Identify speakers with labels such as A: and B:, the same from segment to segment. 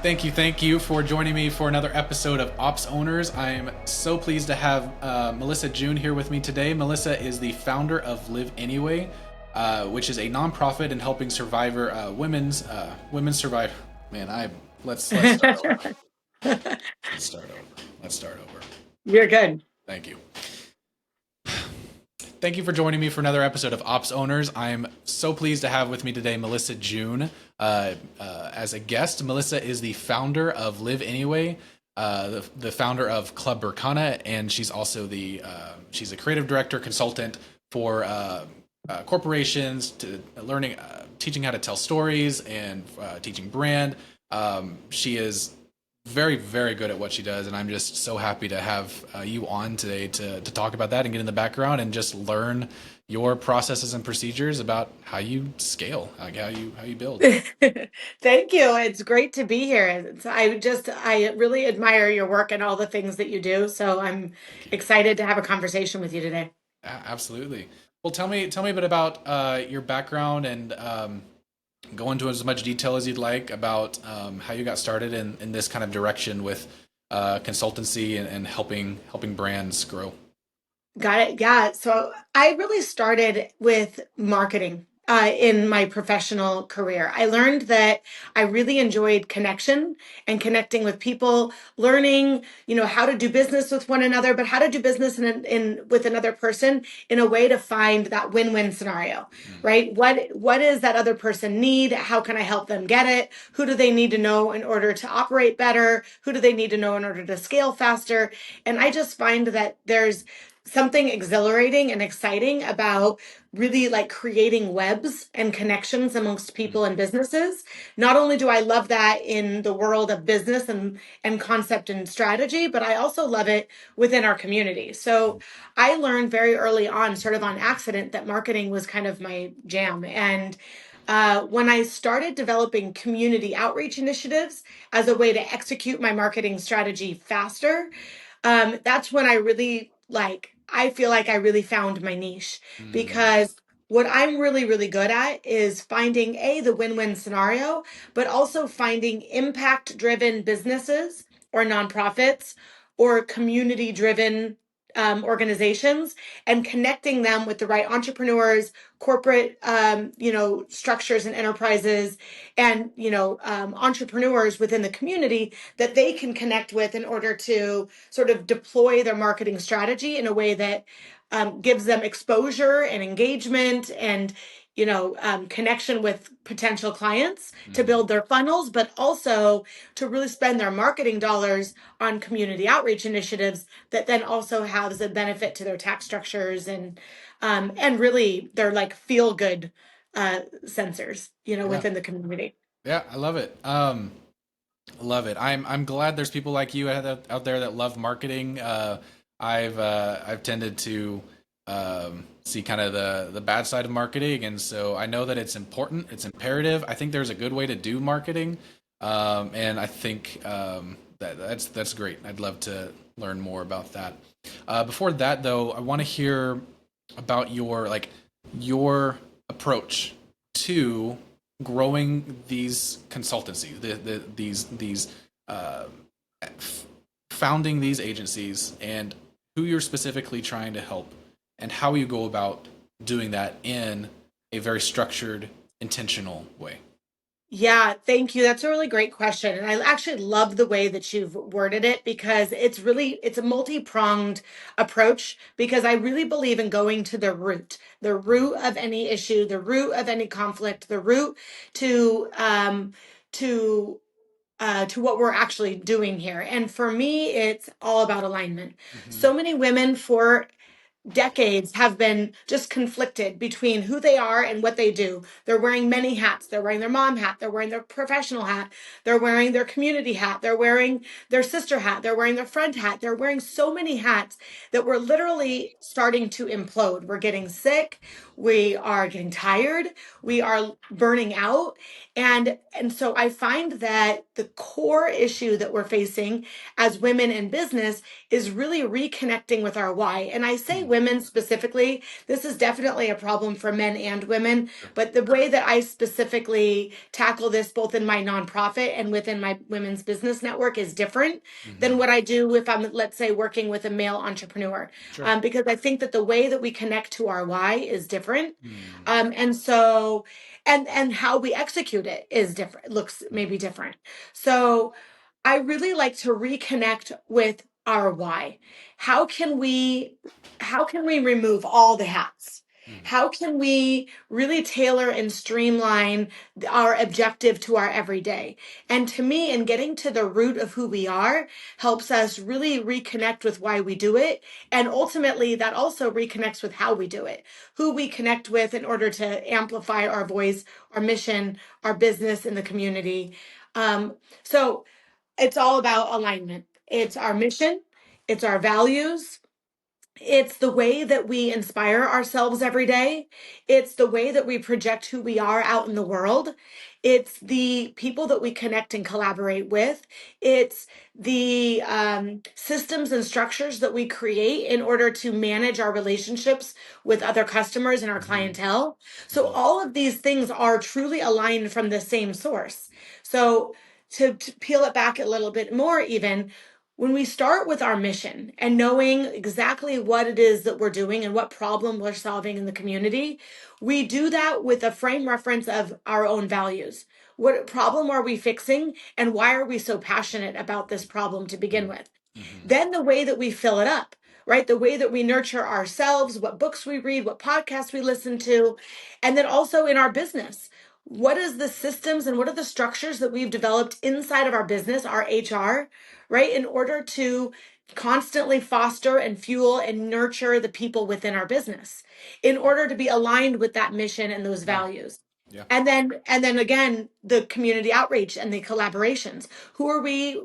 A: Thank you for joining me for another episode of Ops Owners. I'm so pleased to have Melissa June here with me today. Melissa is the founder of Live Anyway, which is a nonprofit in helping women's survive. Man, let's start over. Let's start over. Let's start over.
B: You're good.
A: Thank you. Thank you for joining me for another episode of Ops Owners. I'm so pleased to have with me today Melissa June as a guest. Melissa is the founder of Live Anyway, the founder of Club Berkana, and she's also she's a creative director consultant for corporations to teaching how to tell stories and teaching brand. She is very, very good at what she does, and I'm just so happy to have you on today to talk about that and get in the background and just learn your processes and procedures about how you scale, like how you build.
B: Thank you. It's great to be here. I really admire your work and all the things that you do. So I'm
A: Thank you.
B: excited to have a conversation with you today.
A: Absolutely. Well, tell me a bit about your background and go into as much detail as you'd like about how you got started in this kind of direction with consultancy and helping brands grow.
B: Got it. Yeah. So I really started with marketing in my professional career. I learned that I really enjoyed connection and connecting with people, learning, how to do business with one another, but how to do business in with another person in a way to find that win-win scenario,
A: Mm.
B: right? What does that other person need? How can I help them get it? Who do they need to know in order to operate better? Who do they need to know in order to scale faster? And I just find that there's something exhilarating and exciting about really like creating webs and connections amongst
A: Mm.
B: people and businesses. Not only do I love that in the world of business and concept and strategy, but I also love it within our community. So I learned very early on, sort of on accident, that marketing was kind of my jam. And when I started developing community outreach initiatives as a way to execute my marketing strategy faster, that's when I really I feel like I really found my niche
A: Mm.
B: because what I'm really, really good at is finding the win-win scenario, but also finding impact driven businesses or nonprofits or community driven organizations and connecting them with the right entrepreneurs, corporate, structures and enterprises and, entrepreneurs within the community that they can connect with in order to sort of deploy their marketing strategy in a way that gives them exposure and engagement and connection with potential clients to
A: Mm.
B: build their funnels, but also to really spend their marketing dollars on community outreach initiatives that then also has a benefit to their tax structures and really they're like feel good sensors,
A: Yeah,
B: within the community.
A: yeah, I love it. Love it. I'm glad there's people like you out there that love marketing. I've tended to see kind of the bad side of marketing, and so I know that it's important. It's imperative. I think there's a good way to do marketing, and I think that's great. I'd love to learn more about that. Before that, though, I want to hear about your approach to growing these consultancies, these uh, founding these agencies, and who you're specifically trying to help, and how you go about doing that in a very structured, intentional way.
B: Yeah, thank you. That's a really great question. And I actually love the way that you've worded it because it's a multi-pronged approach because I really believe in going to the root of any issue, the root of any conflict, the root to to to what we're actually doing here. And for me, it's all about alignment.
A: Mm-hmm.
B: So many women for decades have been just conflicted between who they are and what they do. They're wearing many hats. They're wearing their mom hat. They're wearing their professional hat. They're wearing their community hat. They're wearing their sister hat. They're wearing their friend hat. They're wearing so many hats that we're literally starting to implode. We're getting sick. We are getting tired. We are burning out. And so I find that the core issue that we're facing as women in business is really reconnecting with our why. And I say women specifically, this is definitely a problem for men and women.
A: Sure.
B: But the way that I specifically tackle this, both in my nonprofit and within my women's business network, is different than
A: Mm-hmm.
B: what I do if I'm, let's say, working with a male entrepreneur.
A: Sure.
B: Because I think that the way that we connect to our why is different.
A: Mm-hmm.
B: And so, and how we execute it is different, looks maybe different. So I really like to reconnect with our why. How can we how can we remove all the hats?
A: Mm-hmm.
B: How can we really tailor and streamline our objective to our everyday? And to me, in getting to the root of who we are helps us really reconnect with why we do it. And ultimately, that also reconnects with how we do it, who we connect with in order to amplify our voice, our mission, our business in the community. So it's all about alignment. It's our mission, it's our values, it's the way that we inspire ourselves every day. It's the way that we project who we are out in the world. It's the people that we connect and collaborate with. It's the systems and structures that we create in order to manage our relationships with other customers and our
A: Mm-hmm.
B: clientele. So, all of these things are truly aligned from the same source. So, to peel it back a little bit more, even when we start with our mission and knowing exactly what it is that we're doing and what problem we're solving in the community, we do that with a frame reference of our own values. What problem are we fixing, and why are we so passionate about this problem to begin with?
A: Mm-hmm.
B: Then the way that we fill it up, right? The way that we nurture ourselves, what books we read, what podcasts we listen to, and then also in our business. What is the systems and what are the structures that we've developed inside of our business, our HR, right? In order to constantly foster and fuel and nurture the people within our business in order to be aligned with that mission and those
A: Yeah.
B: values.
A: Yeah.
B: And then again, the community outreach and the collaborations. Who are we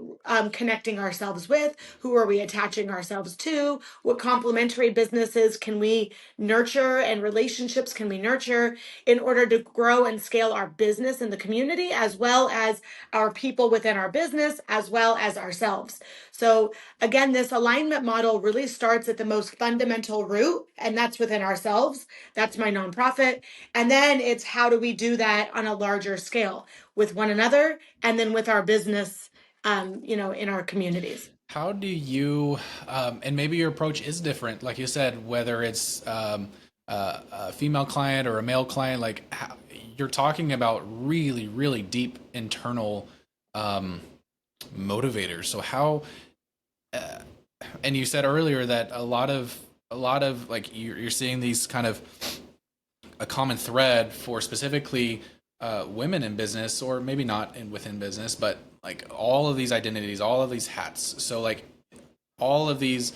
B: connecting ourselves with? Who are we attaching ourselves to? What complementary businesses can we nurture and relationships can we nurture in order to grow and scale our business in the community, as well as our people within our business, as well as ourselves? So again, this alignment model really starts at the most fundamental root, and that's within ourselves. That's my nonprofit. And then it's how do we do that on a larger scale with one another and then with our business, in our communities.
A: How do you, and maybe your approach is different, like you said, whether it's a female client or a male client, like you're talking about really, really deep internal um, motivators. So how, and you said earlier that a lot of like you're seeing these kind of a common thread for specifically women in business, or maybe not within business, but like all of these identities, all of these hats. So like all of these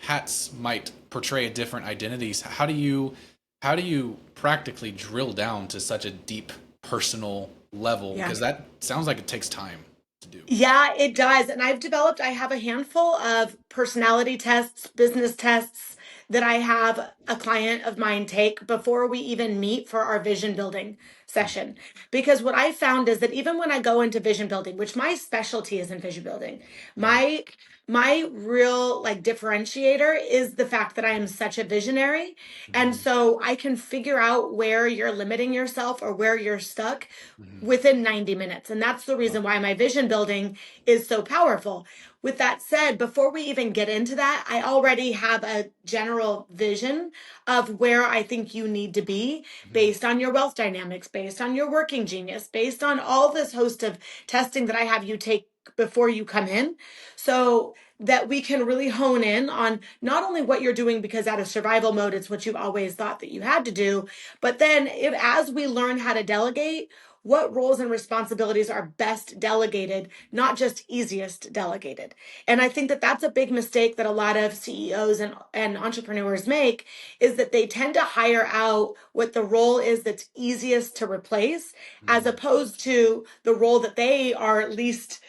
A: hats might portray different identities. How do you practically drill down to such a deep personal level?
B: Yeah.
A: Because that sounds like it takes time to do.
B: Yeah, it does. And I have a handful of personality tests, business tests that I have a client of mine take before we even meet for our vision building session. Because what I found is that even when I go into vision building, which my specialty is in vision building,
A: Yeah.
B: my real like differentiator is the fact that I am such a visionary. And
A: Hmm.
B: so I can figure out where you're limiting yourself or where you're stuck
A: Hmm.
B: within 90 minutes. And that's the
A: Love
B: reason
A: it.
B: why my vision building is so powerful. With that said, before we even get into that, I already have a general vision of where I think you need to be
A: Hmm.
B: based on your wealth dynamics, based on your working genius, based on all this host of testing that I have you take before you come in, so that we can really hone in on not only what you're doing because out of survival mode it's what you've always thought that you had to do, but then if as we learn how to delegate, what roles and responsibilities are best delegated, not just easiest delegated. And I think that that's a big mistake that a lot of CEOs and entrepreneurs make, is that they tend to hire out what the role is that's easiest to replace, as
A: Hmm.
B: opposed to the role that they are least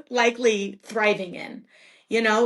B: likely thriving in.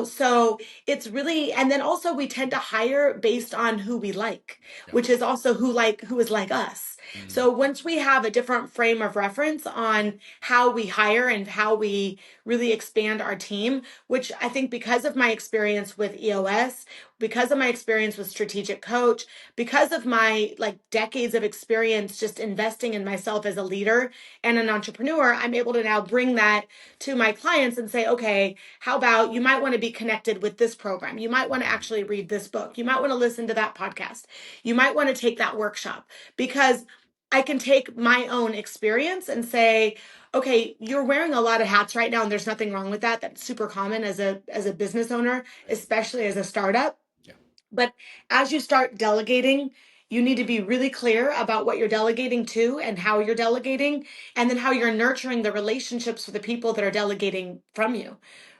B: So it's really, and then also we tend to hire based on who we like,
A: Yeah.
B: which is also who is like us.
A: Mm,
B: So once we have a different frame of reference on how we hire and how we really expand our team, which I think because of my experience with EOS, because of my experience with strategic coach, because of my like decades of experience just investing in myself as a leader and an entrepreneur, I'm able to now bring that to my clients and say, okay, how about you might want to be connected with this program? You might want to
A: mhm,
B: actually read this book. You might want to listen to that podcast. You might want to take that workshop because I can take my own experience and say, okay, you're wearing a lot of hats right now, and there's nothing wrong with that. That's super common as a business owner,
A: right.
B: especially as a startup.
A: Yeah.
B: But as you start delegating, you need to be really clear about what you're delegating to and how you're delegating, and then how you're nurturing the relationships with the people that are delegating from you,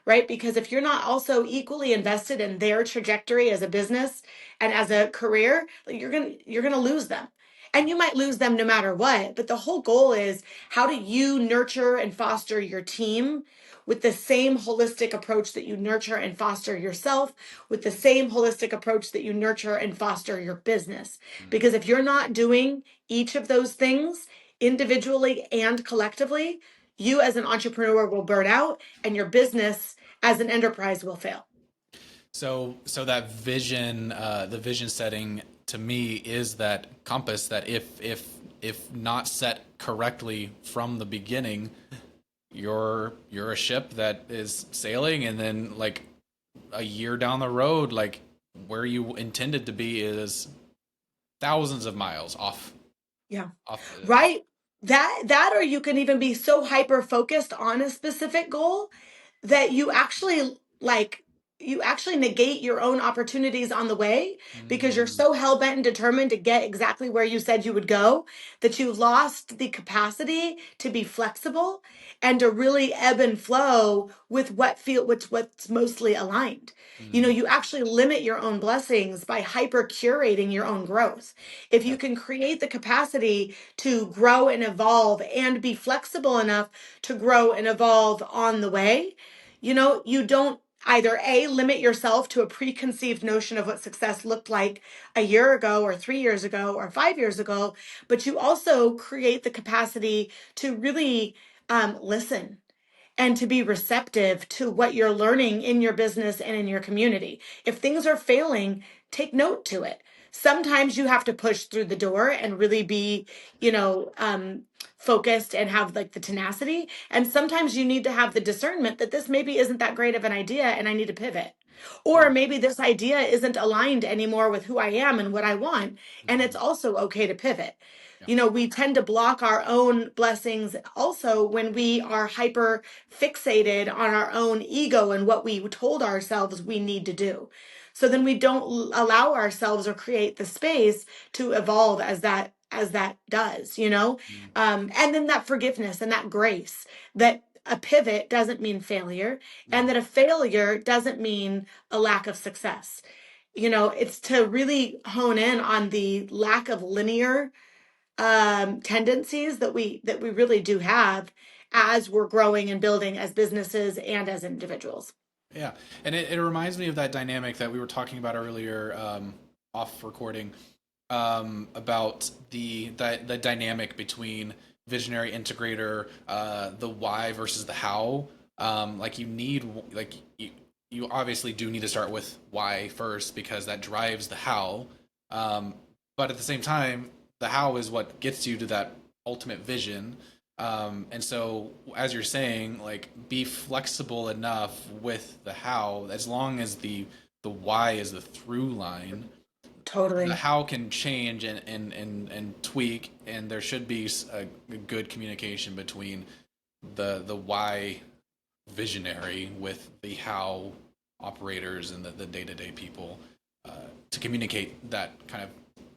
B: right? Because if you're not also equally invested in their trajectory as a business and as a career, you're gonna lose them. And you might lose them no matter what. But the whole goal is, how do you nurture and foster your team with the same holistic approach that you nurture and foster yourself, with the same holistic approach that you nurture and foster your business.
A: Mm.
B: Because if you're not doing each of those things individually and collectively, you as an entrepreneur will burn out and your business as an enterprise will fail.
A: So that vision, the vision setting to me is that compass that if not set correctly from the beginning, you're a ship that is sailing, and then like a year down the road, like where you intended to be is thousands of miles
B: Yeah.
A: off.
B: Right. That or you can even be so hyper focused on a specific goal that you actually negate your own opportunities on the way because you're
A: Mm,
B: so hell bent and determined to get exactly where you said you would go, that you lost the capacity to be flexible and to really ebb and flow with what's mostly aligned.
A: mm,
B: You actually limit your own blessings by hyper curating your own growth. If
A: yeah,
B: you can create the capacity to grow and evolve and be flexible enough to grow and evolve on the way, you don't either A, limit yourself to a preconceived notion of what success looked like a year ago or 3 years ago or 5 years ago, but you also create the capacity to really listen and to be receptive to what you're learning in your business and in your community. If things are failing, take note to it. Sometimes you have to push through the door and really be, you know, um, focused and have like the tenacity. And sometimes you need to have the discernment that this maybe isn't that great of an idea and I need to pivot.
A: yeah,
B: Or maybe this idea isn't aligned anymore with who I am and what I want. And
A: mhm,
B: it's also okay to pivot.
A: yeah,
B: We tend to block our own blessings also when we are hyper fixated on our own ego and what we told ourselves we need to do. So then we don't allow ourselves or create the space to evolve as that does,
A: mm,
B: and then that forgiveness and that grace, that a pivot doesn't mean failure,
A: yeah.
B: and that a failure doesn't mean a lack of success. It's to really hone in on the lack of linear tendencies that we really do have as we're growing and building as businesses and as individuals.
A: Yeah, and it reminds me of that dynamic that we were talking about earlier, off recording, about the dynamic between visionary integrator, the why versus the how. Like you obviously do need to start with why first because that drives the how. Um, but at the same time, the how is what gets you to that ultimate vision. And so, as you're saying, like be flexible enough with the how, as long as the why is the through line. The
B: Totally.
A: how can change and tweak, and there should be a good communication between the why visionary with the how operators and the day-to-day people, uh, to communicate that kind of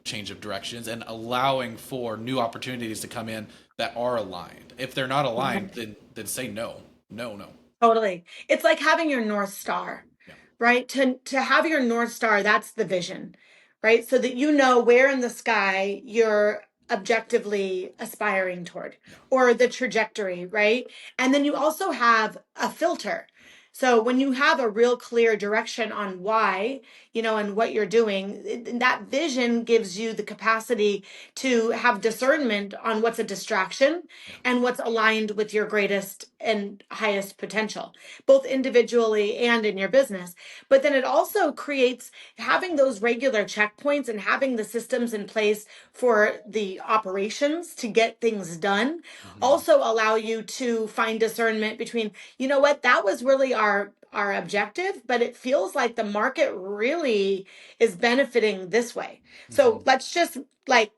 A: change of directions and allowing for new opportunities to come in that are aligned. If they're not aligned, then say no, no, no.
B: Totally. It's like having your North Star,
A: Yeah,
B: right? To have your North Star, that's the vision, right? So that you know where in the sky you're objectively aspiring toward,
A: yeah,
B: or the trajectory, right? And then you also have a filter. So when you have a real clear direction on why, and what you're doing, that vision gives you the capacity to have discernment on what's a distraction
A: Yeah.
B: and what's aligned with your greatest and highest potential, both individually and in your business. But then it also creates having those regular checkpoints and having the systems in place for the operations to get things done
A: Mm-hmm.
B: also allow you to find discernment between, what, that was really our objective, but it feels like the market really is benefiting this way.
A: Mm-hmm.
B: So let's just like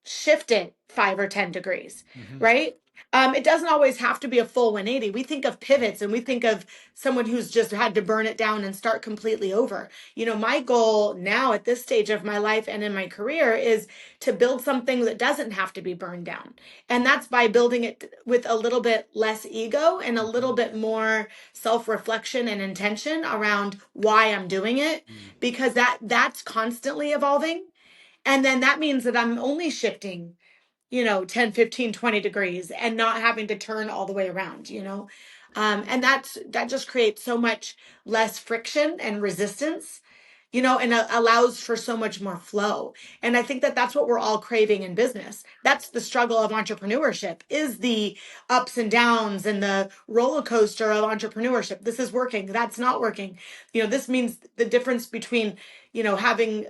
B: shift it 5 or 10 degrees,
A: Mm-hmm.
B: right? It doesn't always have to be a full 180. We think of pivots and we think of someone who's just had to burn it down and start completely over. My goal now at this stage of my life and in my career is to build something that doesn't have to be burned down. And that's by building it with a little bit less ego and a little
A: Mm-hmm.
B: bit more self-reflection and intention around why I'm doing it, because that's constantly evolving. And then that means that I'm only shifting 10, 15, 20 degrees and not having to turn all the way around. And that just creates so much less friction and resistance, and allows for so much more flow. And I think that that's what we're all craving in business. That's the struggle of entrepreneurship, is the ups and downs and the roller coaster of entrepreneurship. This is working, that's not working. This means the difference between, having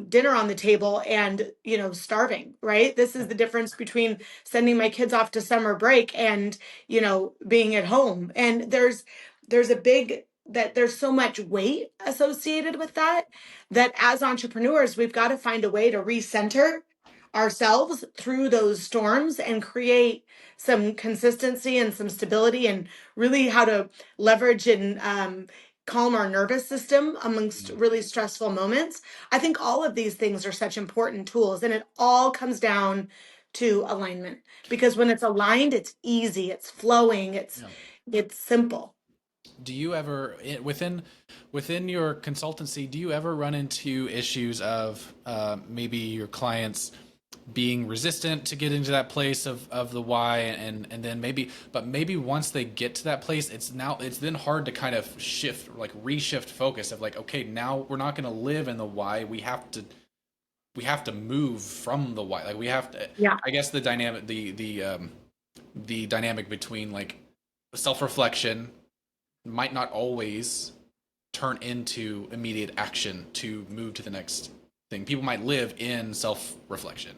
B: dinner on the table and, starving, right? This is the difference between sending my kids off to summer break and, being at home. And there's so much weight associated with that as entrepreneurs, we've got to find a way to recenter ourselves through those storms and create some consistency and some stability, and really how to leverage and calm our nervous system amongst really stressful moments. I think all of these things are such important tools, and it all comes down to alignment, because when it's aligned, it's easy, it's flowing, it's
A: Yeah.
B: it's simple.
A: Do you ever within your consultancy, do you ever run into issues of maybe your clients being resistant to get into that place of the why, and then maybe once they get to that place, it's then hard to kind of reshift focus of like, okay, now we're not going to live in the why, we have to move from the why, like we have to,
B: Yeah.
A: I guess the dynamic between like self-reflection might not always turn into immediate action to move to the next thing. People might live in self-reflection.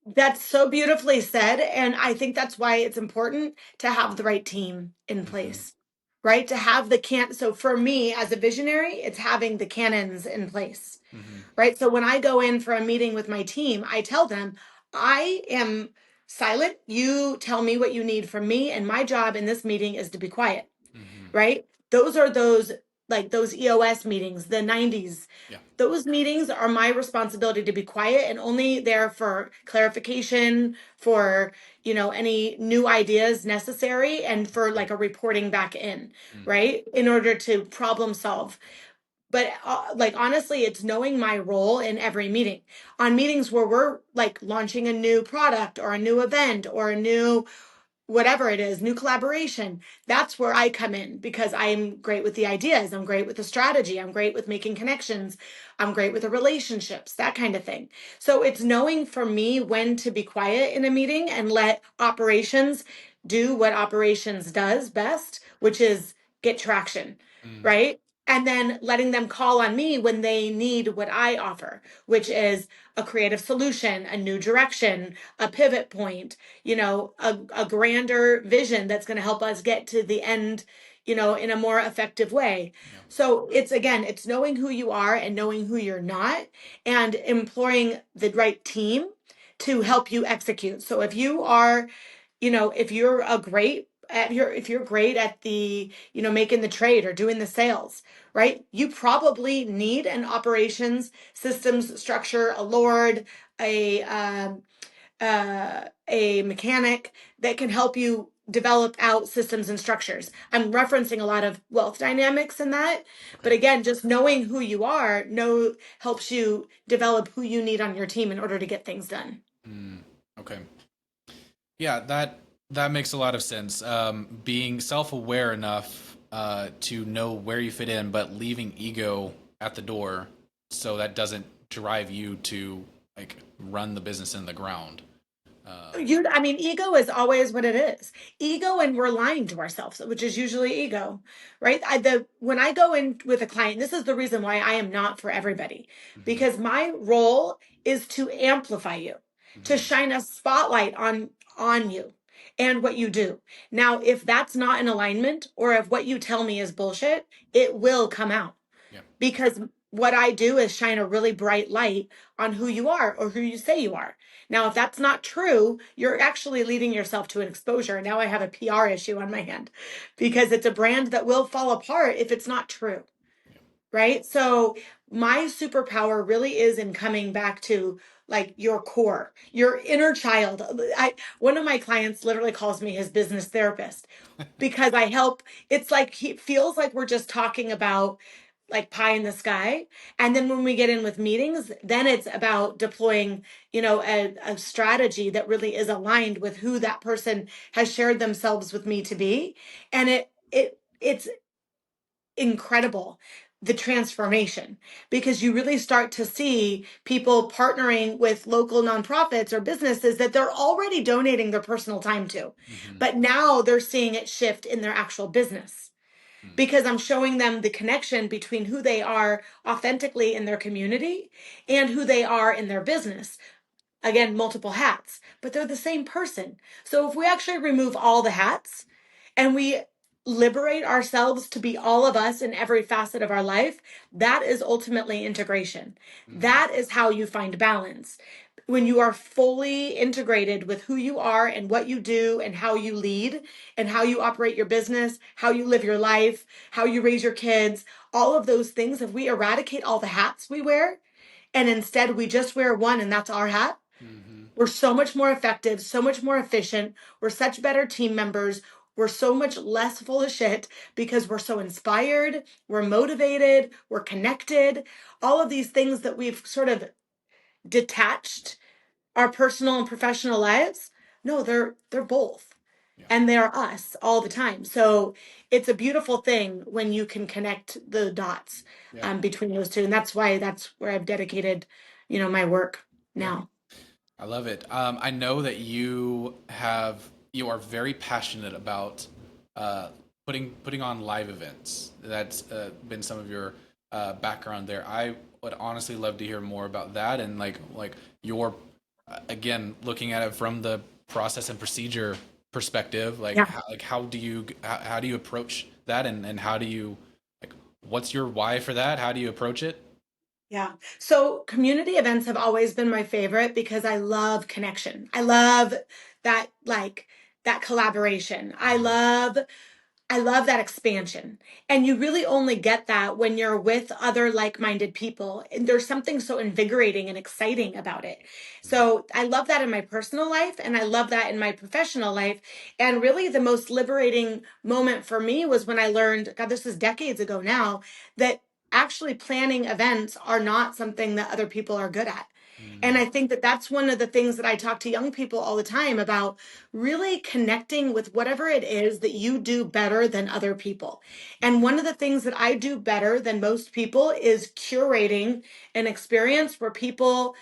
B: That's so beautifully said. And I think that's why it's important to have the right team in
A: Mm-hmm.
B: place, right? To have the can. So for me as a visionary, it's having the cannons in place,
A: Mm-hmm.
B: right? So when I go in for a meeting with my team, I tell them, I am silent. You tell me what you need from me. And my job in this meeting is to be quiet,
A: Mm-hmm.
B: right? Those are those EOS meetings, the 90s.
A: Yeah.
B: Those meetings are my responsibility to be quiet and only there for clarification, for, any new ideas necessary, and for like a reporting back in,
A: Mm-hmm.
B: right? In order to problem solve. But like honestly, it's knowing my role in every meeting. On meetings where we're like launching a new product or a new event or a new whatever it is, new collaboration, that's where I come in, because I'm great with the ideas. I'm great with the strategy. I'm great with making connections. I'm great with the relationships, that kind of thing. So it's knowing for me when to be quiet in a meeting and let operations do what operations does best, which is get traction,
A: Mm-hmm.
B: right? And then letting them call on me when they need what I offer, which is a creative solution, a new direction, a pivot point, a grander vision that's going to help us get to the end, in a more effective way.
A: Yeah.
B: So it's knowing who you are and knowing who you're not, and employing the right team to help you execute. So if you are, if you're a great at your if you're great at the, making the trade or doing the sales, right? You probably need an operations systems structure, a lord, a a mechanic that can help you develop out systems and structures. I'm referencing a lot of wealth dynamics in that, but
A: Okay.
B: again, just knowing who you are helps you develop who you need on your team in order to get things done.
A: Mm. Okay. Yeah, that makes a lot of sense. Being self-aware enough to know where you fit in, but leaving ego at the door so that doesn't drive you to like run the business in the ground.
B: I mean, ego is always what it is. Ego, and we're lying to ourselves, which is usually ego, right? When I go in with a client, this is the reason why I am not for everybody,
A: Mm-hmm.
B: because my role is to amplify you, to
A: Mm-hmm.
B: shine a spotlight on you and what you do. Now, if that's not in alignment, or if what you tell me is bullshit, it will come out,
A: Yeah.
B: because what I do is shine a really bright light on who you are or who you say you are. Now, if that's not true, you're actually leading yourself to an exposure. And now I have a PR issue on my hand, because it's a brand that will fall apart if it's not true.
A: Yeah.
B: Right. So my superpower really is in coming back to like your core, your inner child. One of my clients literally calls me his business therapist, because I help. It's like he feels like we're just talking about like pie in the sky. And then when we get in with meetings, then it's about deploying, a strategy that really is aligned with who that person has shared themselves with me to be. And it's incredible, the transformation, because you really start to see people partnering with local nonprofits or businesses that they're already donating their personal time to,
A: Mm-hmm.
B: but now they're seeing it shift in their actual business, because I'm showing them the connection between who they are authentically in their community and who they are in their business. Again, multiple hats, but they're the same person. So if we actually remove all the hats and we liberate ourselves to be all of us in every facet of our life, that is ultimately integration.
A: Mm-hmm.
B: That is how you find balance. When you are fully integrated with who you are and what you do and how you lead and how you operate your business, how you live your life, how you raise your kids, all of those things, if we eradicate all the hats we wear and instead we just wear one and that's our hat,
A: Mm-hmm.
B: we're so much more effective, so much more efficient. We're such better team members. We're so much less full of shit because we're so inspired, we're motivated, we're connected. All of these things that we've sort of detached our personal and professional lives. No, they're both.
A: Yeah.
B: And they're us all the time. So it's a beautiful thing when you can connect the dots
A: Yeah.
B: between those two. And that's where I've dedicated, my work
A: Yeah.
B: now.
A: I love it. I know that you are very passionate about uh, putting on live events. That's been some of your background there. I would honestly love to hear more about that and like your again looking at it from the process and procedure perspective.
B: Yeah.
A: How do you approach that and how do you like what's your why for that? How do you approach it?
B: Yeah. So community events have always been my favorite because I love connection. I love that, like, that collaboration. I love that expansion. And you really only get that when you're with other like-minded people. And there's something so invigorating and exciting about it. So I love that in my personal life and I love that in my professional life. And really the most liberating moment for me was when I learned, God, this is decades ago now, that actually planning events are not something that other people are good at. And
A: Mm-hmm.
B: I think that that's one of the things that I talk to young people all the time about, really connecting with whatever it is that you do better than other people. And one of the things that I do better than most people is curating an experience where people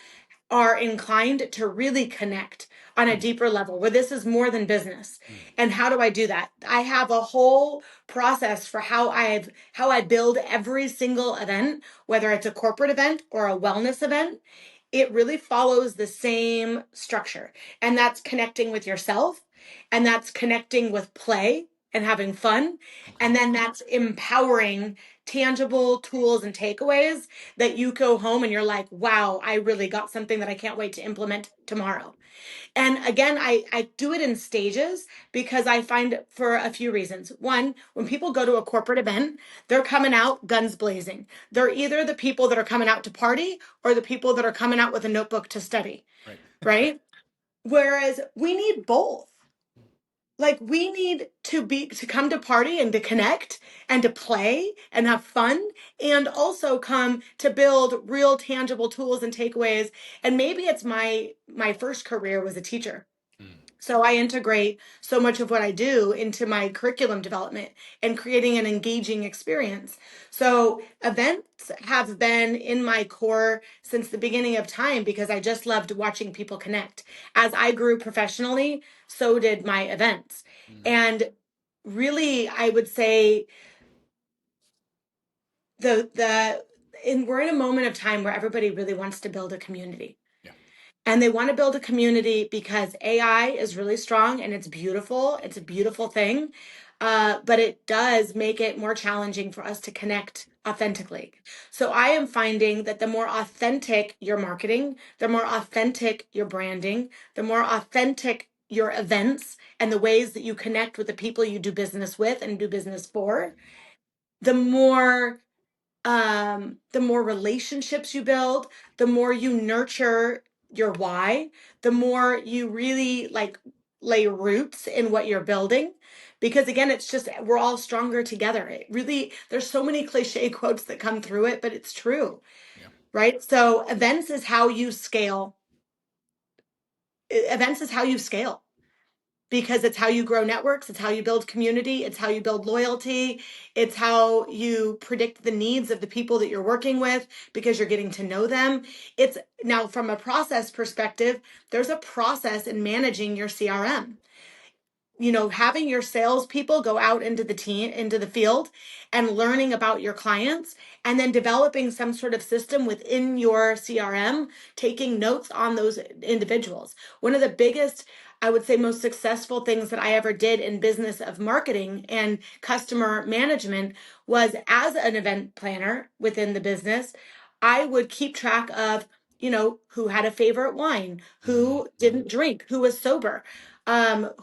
B: are inclined to really connect on a deeper level, where this is more than business. And how do I do that? I have a whole process for how I build every single event, whether it's a corporate event or a wellness event. It really follows the same structure. And that's connecting with yourself, and that's connecting with play and having fun.
A: Okay.
B: And then that's empowering tangible tools and takeaways that you go home and you're like, wow, I really got something that I can't wait to implement tomorrow. And again, I do it in stages because I find, for a few reasons. One, when people go to a corporate event, they're coming out guns blazing. They're either the people that are coming out to party or the people that are coming out with a notebook to study,
A: Right.
B: right? Whereas we need both. Like, we need to come to party and to connect and to play and have fun, and also come to build real tangible tools and takeaways. And maybe it's my first career was a teacher. So I integrate so much of what I do into my curriculum development and creating an engaging experience. So events have been in my core since the beginning of time because I just loved watching people connect. As I grew professionally, so did my events.
A: Mm.
B: And really, I would say we're in a moment of time where everybody really wants to build a community.
A: Yeah.
B: And they want to build a community because AI is really strong and it's beautiful. It's a beautiful thing. But it does make it more challenging for us to connect authentically. So I am finding that the more authentic your marketing, the more authentic your branding, the more authentic your events and the ways that you connect with the people you do business with and do business for, the more the more relationships you build, the more you nurture your why, the more you really like lay roots in what you're building. Because again, it's just we're all stronger together. It really, there's so many cliche quotes that come through it, but it's true,
A: Yeah.
B: right? So events is how you scale. Events is how you scale because it's how you grow networks, it's how you build community, it's how you build loyalty, it's how you predict the needs of the people that you're working with because you're getting to know them. It's now from a process perspective, there's a process in managing your CRM. Having your salespeople go out into the team, into the field and learning about your clients and then developing some sort of system within your CRM, taking notes on those individuals. One of the biggest, I would say, most successful things that I ever did in business of marketing and customer management was as an event planner within the business, I would keep track of, who had a favorite wine,
A: Mm.
B: who didn't drink, who was sober,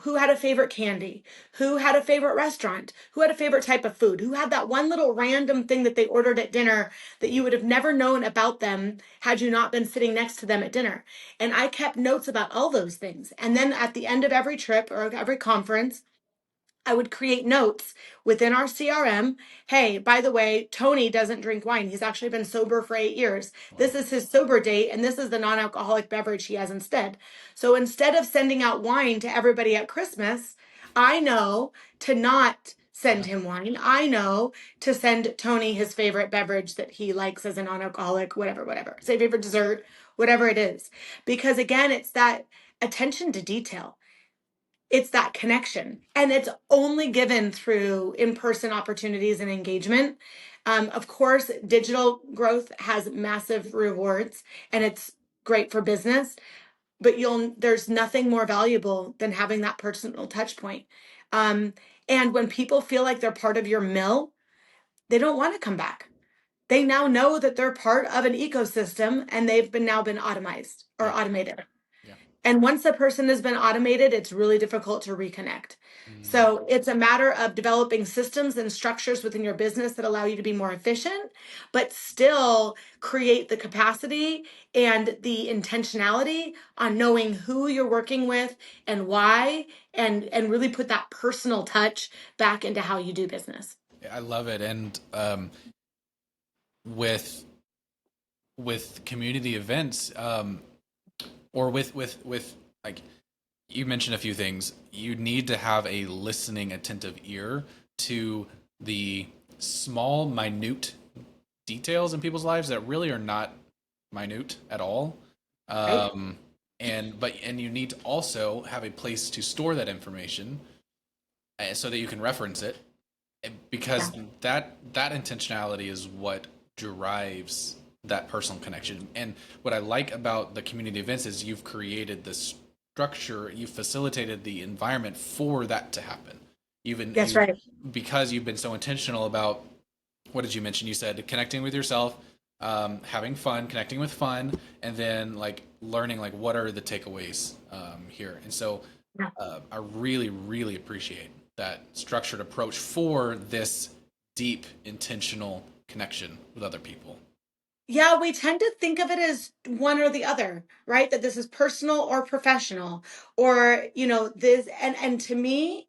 B: who had a favorite candy, who had a favorite restaurant, who had a favorite type of food, who had that one little random thing that they ordered at dinner that you would have never known about them had you not been sitting next to them at dinner. And I kept notes about all those things. And then at the end of every trip or every conference, I would create notes within our CRM. Hey, by the way, Tony doesn't drink wine. He's actually been sober for 8 years.
A: Wow.
B: This is his sober date, and this is the non alcoholic beverage he has instead. So instead of sending out wine to everybody at Christmas, I know to not send
A: Yeah.
B: him wine. I know to send Tony his favorite beverage that he likes as a non alcoholic, whatever, say favorite dessert, whatever it is. Because again, it's that attention to detail, it's that connection, and it's only given through in-person opportunities and engagement. Of course, digital growth has massive rewards and it's great for business, but there's nothing more valuable than having that personal touch point. um, and when people feel like they're part of your mill, they don't want to come back. They now know that they're part of an ecosystem and they've been automized or
A: Yeah.
B: automated.
A: Yeah.
B: And once a person has been automated, it's really difficult to reconnect.
A: Mm.
B: So it's a matter of developing systems and structures within your business that allow you to be more efficient, but still create the capacity and the intentionality on knowing who you're working with and why, and really put that personal touch back into how you do business.
A: I love it. And with community events, or with like you mentioned a few things, you need to have a listening, attentive ear to the small, minute details in people's lives that really are not minute at all.
B: Right?
A: And you need to also have a place to store that information, so that you can reference it, because
B: Yeah.
A: that intentionality is what drives that personal connection. And what I like about the community events is you've created this structure, you've facilitated the environment for that to happen. Even
B: That's
A: you,
B: right.
A: because you've been so intentional about, what did you mention? You said connecting with yourself, having fun, connecting with fun, and then like learning like what are the takeaways here. And so
B: Yeah.
A: I really, really appreciate that structured approach for this deep, intentional connection with other people.
B: Yeah, we tend to think of it as one or the other, right? That this is personal or professional, or this. And to me,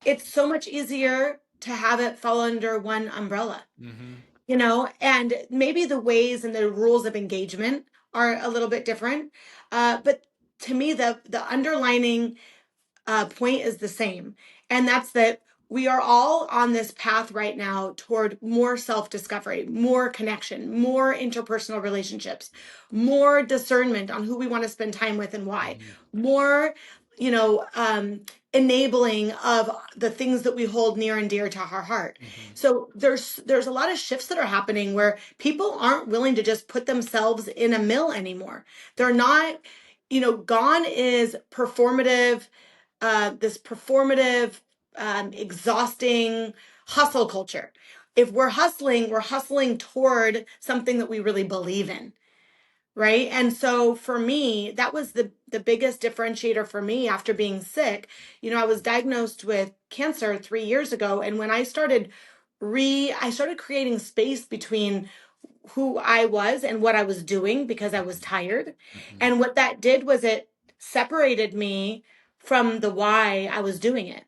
B: it's so much easier to have it fall under one umbrella.
A: Mm-hmm.
B: And maybe the ways and the rules of engagement are a little bit different. But to me, the underlining point is the same. And that's that we are all on this path right now toward more self discovery, more connection, more interpersonal relationships, more discernment on who we want to spend time with and why, more, you know, enabling of the things that we hold near and dear to our heart. So there's a lot of shifts that are happening where people aren't willing to just put themselves in a mill anymore. They're not, gone is performative, this performative, exhausting hustle culture. If we're hustling toward something that we really believe in, right? And so for me, that was the biggest differentiator for me after being sick. I was diagnosed with cancer 3 years ago, and when I started creating space between who I was and what I was doing because I was tired. And what that did was it separated me from the why I was doing it.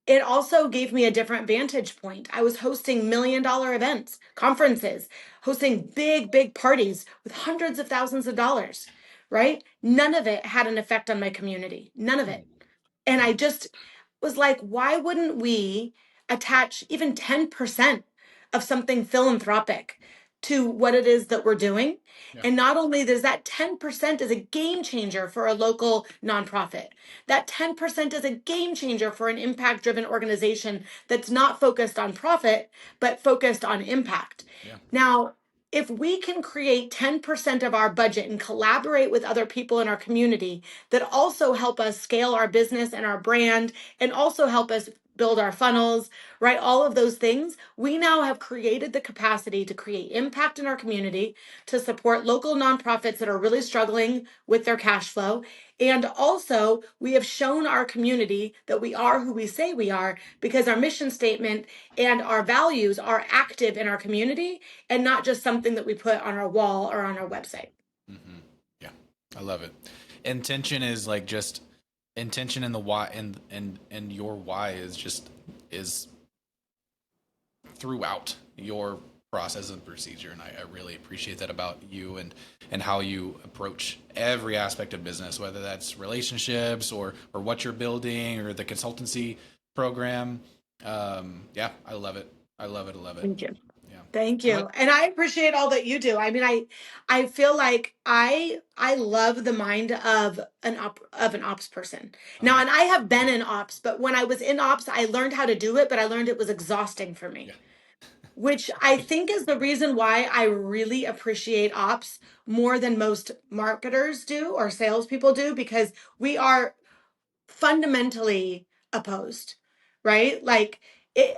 B: It also gave me a different vantage point. I was hosting $1 million events, conferences, hosting big, big parties with hundreds of thousands of dollars, right? None of it had an effect on my community. None of it. And I just was like, why wouldn't we attach even 10% of something philanthropic to what it is that we're doing?
A: Yeah.
B: And not only does that 10% is a game changer for a local nonprofit, that 10% is a game changer for an impact driven organization that's not focused on profit, but focused on impact.
A: Yeah.
B: Now, if we can create 10% of our budget and collaborate with other people in our community that also help us scale our business and our brand and also help us build our funnels, right? All of those things, we now have created the capacity to create impact in our community, to support local nonprofits that are really struggling with their cash flow. And also, we have shown our community that we are who we say we are because our mission statement and our values are active in our community and not just something that we put on our wall or on our website.
A: Yeah, I love it. Intention is like just intention, and the why, and your why is throughout your process and procedure, and I really appreciate that about you and how you approach every aspect of business, whether that's relationships or what you're building or the consultancy program. Yeah, I love it. I love it. I love it.
B: Thank you.
A: Yeah.
B: Thank
A: What?
B: you. And I appreciate all that you do. I mean, I feel like I love the mind of an ops person. Now, and I have been in ops, but when I was in ops, I learned how to do it, but I learned it was exhausting for me.
A: Yeah.
B: Which I think is the reason why I really appreciate ops more than most marketers do or salespeople do, because we are fundamentally opposed, right? Like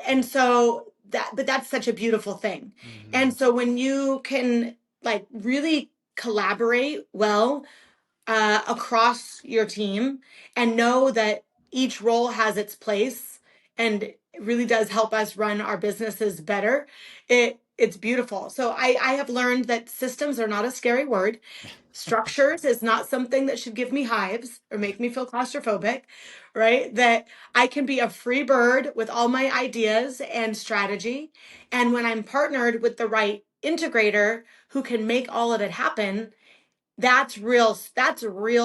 B: and so but that's such a beautiful thing. And so when you can like really collaborate well across your team and know that each role has its place and it really does help us run our businesses better, it's beautiful. So I have learned that systems are not a scary word. Structures is not something that should give me hives or make me feel claustrophobic, right? That I can be a free bird with all my ideas and strategy. And when I'm partnered with the right integrator who can make all of it happen, that's real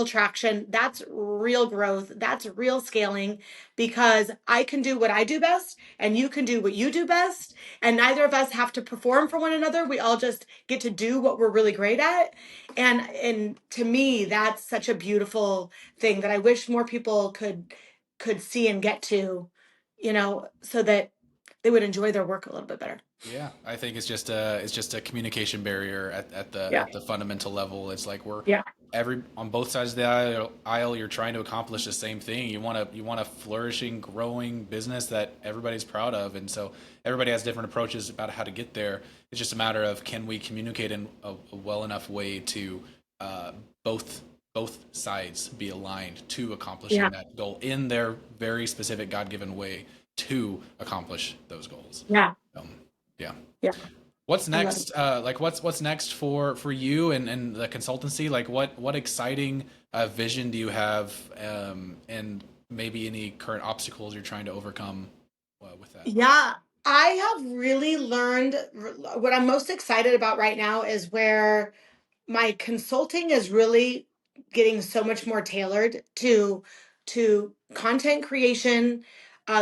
B: traction, that's real growth, that's real scaling, because I can do what I do best and you can do what you do best, and neither of us have to perform for one another. We all just get to do what we're really great at. And to me, that's such a beautiful thing that I wish more people could see and get to, so that they would enjoy their work a little bit better.
A: Yeah, I think it's just a communication barrier
B: Yeah.
A: at the fundamental level. It's like we're
B: Yeah.
A: every on both sides of the aisle. You're trying to accomplish the same thing. You want a flourishing, growing business that everybody's proud of, and so everybody has different approaches about how to get there. It's just a matter of, can we communicate in a well enough way to both sides be aligned to accomplishing
B: Yeah.
A: that goal in their very specific God given way to accomplish those goals.
B: Yeah.
A: Yeah.
B: Yeah.
A: What's
B: I love it.
A: next? Like what's next for you and the consultancy? Like what exciting vision do you have, and maybe any current obstacles you're trying to overcome with that?
B: Yeah, I have really learned what I'm most excited about right now is where my consulting is really getting so much more tailored to content creation,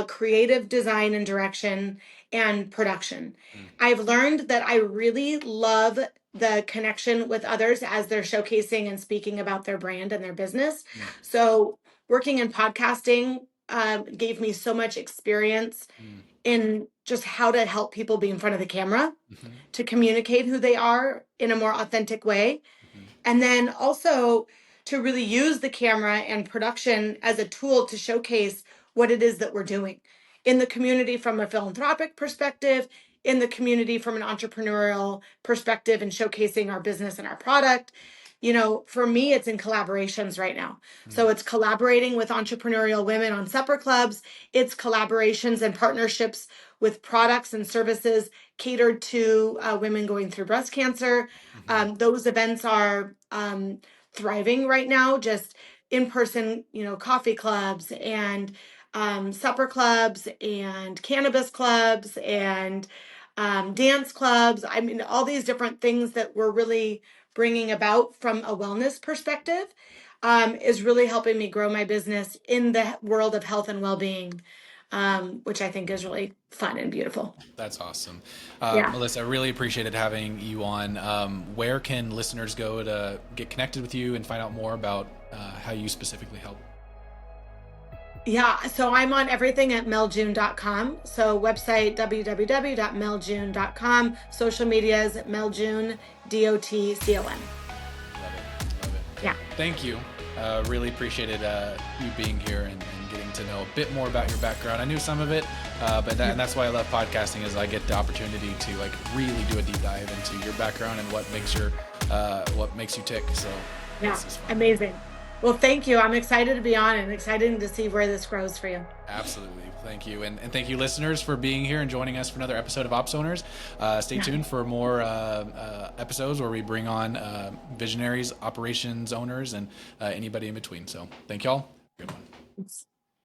B: creative design and direction, and production.
A: Mm.
B: I've learned that I really love the connection with others as they're showcasing and speaking about their brand and their business.
A: Mm.
B: So, working in podcasting gave me so much experience
A: Mm.
B: in just how to help people be in front of the camera
A: Mm-hmm.
B: to communicate who they are in a more authentic way.
A: Mm-hmm.
B: And then also to really use the camera and production as a tool to showcase what it is that we're doing in the community from a philanthropic perspective, in the community from an entrepreneurial perspective, and showcasing our business and our product. For me, it's in collaborations right now.
A: Mm.
B: So it's collaborating with entrepreneurial women on supper clubs, it's collaborations and partnerships with products and services catered to women going through breast cancer.
A: Mm-hmm.
B: Those events are thriving right now, just in person, coffee clubs and supper clubs and cannabis clubs and dance clubs. I mean, all these different things that we're really bringing about from a wellness perspective is really helping me grow my business in the world of health and well-being, which I think is really fun and beautiful.
A: That's awesome.
B: Yeah.
A: Melissa, I really appreciated having you on. Where can listeners go to get connected with you and find out more about how you specifically help?
B: Yeah, so I'm on everything at meljune.com. So website www.meljune.com. Social medias meljune, DOTCOM.
A: Love it. Love it.
B: Yeah.
A: Thank you. Really appreciated you being here and getting to know a bit more about your background. I knew some of it, and that's why I love podcasting is I get the opportunity to like really do a deep dive into your background and what makes you tick. So
B: Yeah,
A: this is fun.
B: amazing. Well, thank you. I'm excited to be on and excited to see where this grows for you.
A: Absolutely. Thank you. And thank you, listeners, for being here and joining us for another episode of OpsOwners. Stay tuned for more episodes where we bring on visionaries, operations owners, and anybody in between. So thank y'all. Good one.